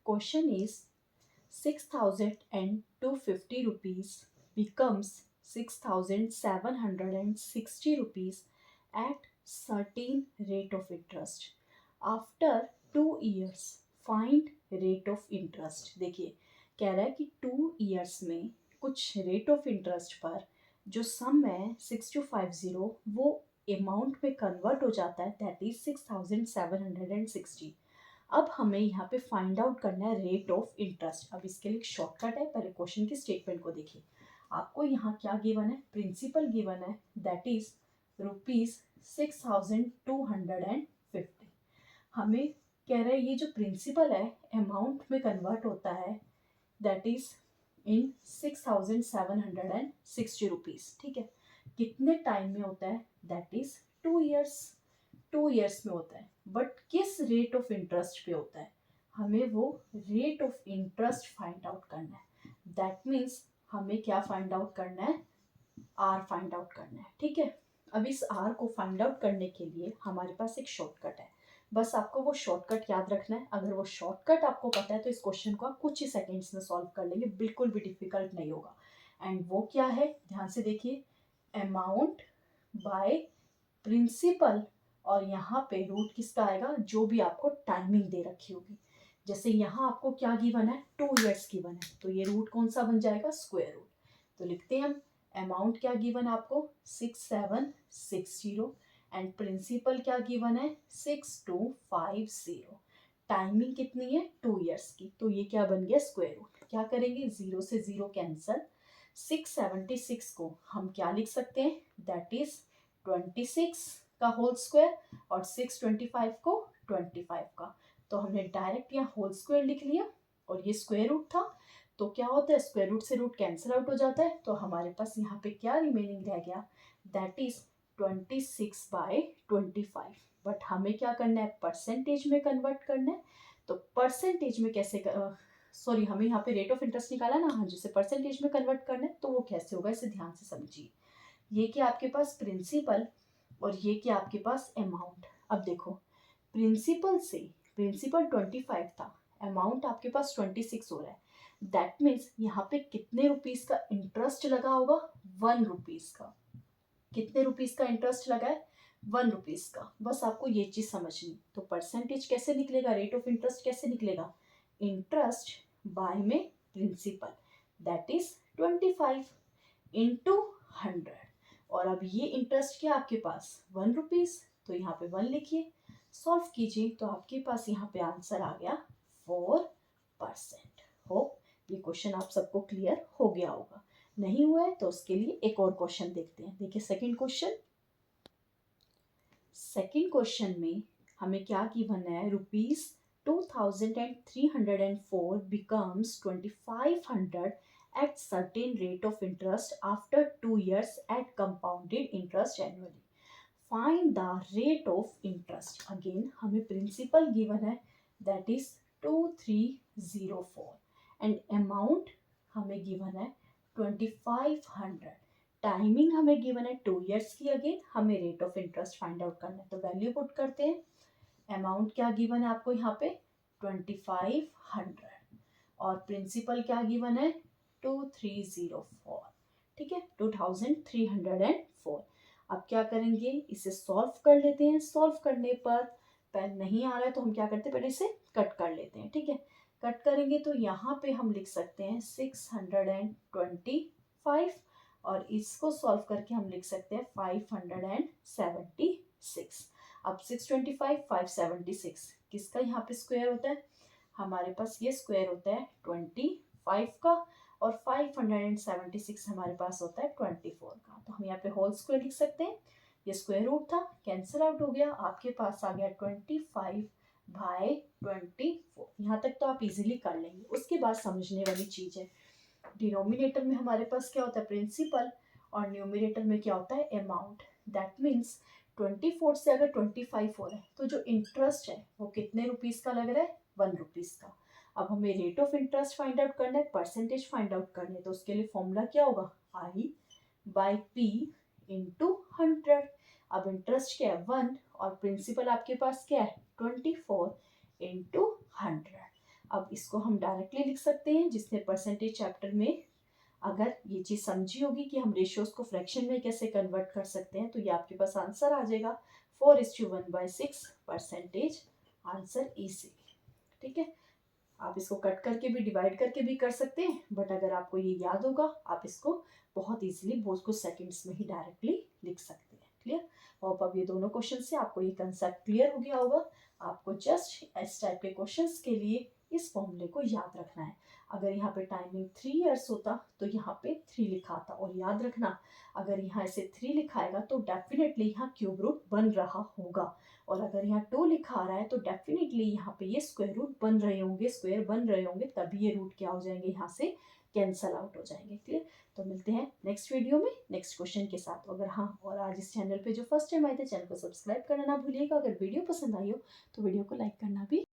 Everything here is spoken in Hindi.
Question is 6,250 rupees becomes 6,760 rupees at certain rate of interest. After 2 years, find rate of interest. देखिए कह रहा है कि 2 years में कुछ रेट ऑफ इंटरेस्ट पर जो सम है 6250 वो अमाउंट में कन्वर्ट हो जाता है, दैट इज 6,760। अब हमें यहाँ पे फाइंड आउट करना है रेट ऑफ इंटरेस्ट। अब इसके लिए एक शॉर्टकट है, पहले क्वेश्चन की स्टेटमेंट को देखिए। आपको यहाँ क्या गिवन है, प्रिंसिपल गिवन है, दैट इज ₹6,250। हमें कह रहे हैं ये जो प्रिंसिपल है अमाउंट में कन्वर्ट होता है, दैट इज इन 6,760 रुपीज। ठीक है, कितने टाइम में होता है, दैट इज 2 years। 2 years में होता है, बट किस रेट ऑफ इंटरेस्ट पे होता है, हमें वो rate of interest find out करना है। दैट मीन्स हमें क्या फाइंड आउट करना है, आर फाइंड आउट करना है। ठीक है, अब इस आर को फाइंड आउट करने के लिए हमारे पास एक शॉर्टकट है, बस आपको वो शॉर्टकट याद रखना है। अगर वो शॉर्टकट आपको पता है तो इस क्वेश्चन को आप कुछ ही सेकेंड्स में सॉल्व कर लेंगे, बिल्कुल भी डिफिकल्ट नहीं होगा। एंड वो क्या है, ध्यान से देखिए, अमाउंट बाय प्रिंसिपल, और यहाँ पे रूट किसका आएगा, जो भी आपको टाइमिंग दे रखी होगी। जैसे यहाँ आपको क्या गिवन है, 2 years गिवन है, तो ये रूट कौन सा बन जाएगा, स्क्वायर रूट। तो लिखते हैं हम, अमाउंट क्या गिवन है आपको 6760 एंड प्रिंसिपल क्या गिवन है 6250। टाइमिंग कितनी है, 2 years की, तो ये क्या बन गया, स्क्वायर रूट। क्या करेंगे, 0 से 0 कैंसल। 676 को हम क्या लिख सकते हैं, दैट इज 26 का होल स्क्वायर, और 625 को 25 का। तो हमने डायरेक्ट यहाँ होल स्क्वायर लिख लिया, और ये स्क्वायर रूट था, तो क्या होता है, स्क्वायर रूट से रूट कैंसिल आउट हो जाता है, तो हमारे पास यहाँ पे क्या रिमेनिंग रह गया, दैट इज 26/25। बट हमें क्या करना है, परसेंटेज में कन्वर्ट करना है। तो परसेंटेज में कैसे सॉरी, हमें यहाँ पे रेट ऑफ इंटरेस्ट निकाला ना, हाँ, जिसे परसेंटेज में कन्वर्ट करना है, तो वो कैसे होगा, इसे ध्यान से समझिए। ये क्या आपके पास प्रिंसिपल, और ये क्या आपके पास अमाउंट। अब देखो, प्रिंसिपल से प्रिंसिपल 25 था, अमाउंट आपके पास 26 हो रहा है, दैट मीन्स यहाँ पे कितने रुपीस का इंटरेस्ट लगा होगा, 1 रुपीज का। कितने रुपीस का इंटरेस्ट लगा है, 1 रुपीज का। बस आपको ये चीज समझनी। तो परसेंटेज कैसे निकलेगा, रेट ऑफ इंटरेस्ट कैसे निकलेगा, इंटरेस्ट बाय में प्रिंसिपल, दैट इज 25 इंटू 100। और अब ये इंटरेस्ट क्या आपके पास, 1 रुपीज, तो यहाँ पे 1 लिखिए, सॉल्व कीजिए, तो आपके पास यहाँ पे आंसर आ गया 4%। होप ये क्वेश्चन आप सबको क्लियर हो गया होगा। नहीं हुआ है तो उसके लिए एक और क्वेश्चन देखते हैं। देखिए सेकंड क्वेश्चन। सेकंड क्वेश्चन में हमें क्या गिवन है, ₹2,304 becomes 2,500 at certain rate of interest after 2 years at compounded interest annually. Find the rate of interest. Again हमें principal given है, that is 2,304 and amount हमें given है 2,500। टाइमिंग हमें गिवन है 2 years की। अगेन हमें rate of interest find out करना है, तो वैल्यू पुट करते हैं। अमाउंट क्या गिवन है आपको यहाँ पे 2,500, और प्रिंसिपल क्या गिवन है 2,304। ठीक है, 2,304। अब क्या करेंगे, इसे सॉल्व कर लेते हैं। सॉल्व करने पर पेन नहीं आ रहा है तो हम क्या करते हैं, पहले इसे कट कर लेते हैं। ठीक है, कट करेंगे तो यहाँ पे हम लिख सकते हैं 625, और इसको सॉल्व करके हम लिख सकते हैं 576। अब 625 576 किसका यहाँ पे स्क्वायर होता है, हमारे पास ये स्क्वायर होता है 25 का, और 576 हमारे पास होता है 24 का। तो हम यहाँ पे होल स्क्वायर लिख सकते हैं, ये स्क्वायर रूट था, कैंसिल आउट हो गया, आपके पास आ गया 25/24। यहाँ तक तो आप इजीली कर लेंगे। उसके बाद समझने वाली चीज है, डिनोमिनेटर में हमारे पास क्या होता है, प्रिंसिपल, और न्यूमिनेटर में क्या होता है, अमाउंट। दैट मीन्स 24 से अगर 25 हो रहा है तो जो इंटरेस्ट है वो कितने रुपीज का लग रहा है, 1 रुपीज का। अब हमें rate of interest find out करना है, परसेंटेज फाइंड आउट करना है, तो उसके लिए फॉर्मूला क्या होगा, I/P इंटू 100। अब इंटरेस्ट क्या है 1, और प्रिंसिपल आपके पास क्या है 24 इंटू 100। अब इसको हम डायरेक्टली लिख सकते हैं, जिसने परसेंटेज चैप्टर में अगर ये चीज़ समझी होगी कि हम रेशियोज को फ्रैक्शन में कैसे कन्वर्ट कर सकते हैं, तो ये आपके पास आंसर आ जाएगा 4:1/6 परसेंटेज, आंसर इजी। ठीक है, आप इसको कट करके भी डिवाइड करके भी कर सकते हैं, बट अगर आपको ये याद होगा आप इसको बहुत इजीली कुछ सेकंड्स में ही डायरेक्टली लिख सकते हैं। क्लियर? और अब ये दोनों क्वेश्चन से आपको ये कंसेप्ट क्लियर हो गया होगा। आपको जस्ट इस टाइप के क्वेश्चंस के लिए इस फॉर्मूले को याद रखना है। अगर यहाँ पे टाइमिंग 3 इयर्स होता तो यहाँ पे 3 लिखा था, और याद रखना अगर यहाँ ऐसे 3 लिखाएगा तो डेफिनेटली यहाँ क्यूब रूट बन रहा होगा, और अगर यहाँ 2 लिखा आ रहा है तो डेफिनेटली यहाँ पे ये स्क्वायर रूट बन रहे होंगे, स्क्वायर बन रहे होंगे, तभी ये रूट क्या हो जाएंगे, यहाँ से कैंसल आउट हो जाएंगे। क्लियर? तो मिलते हैं नेक्स्ट वीडियो में नेक्स्ट क्वेश्चन के साथ। अगर हाँ, और आज इस चैनल पे जो फर्स्ट टाइम आए थे, चैनल को सब्सक्राइब करना ना भूलिएगा। अगर वीडियो पसंद आई हो तो वीडियो को लाइक करना भी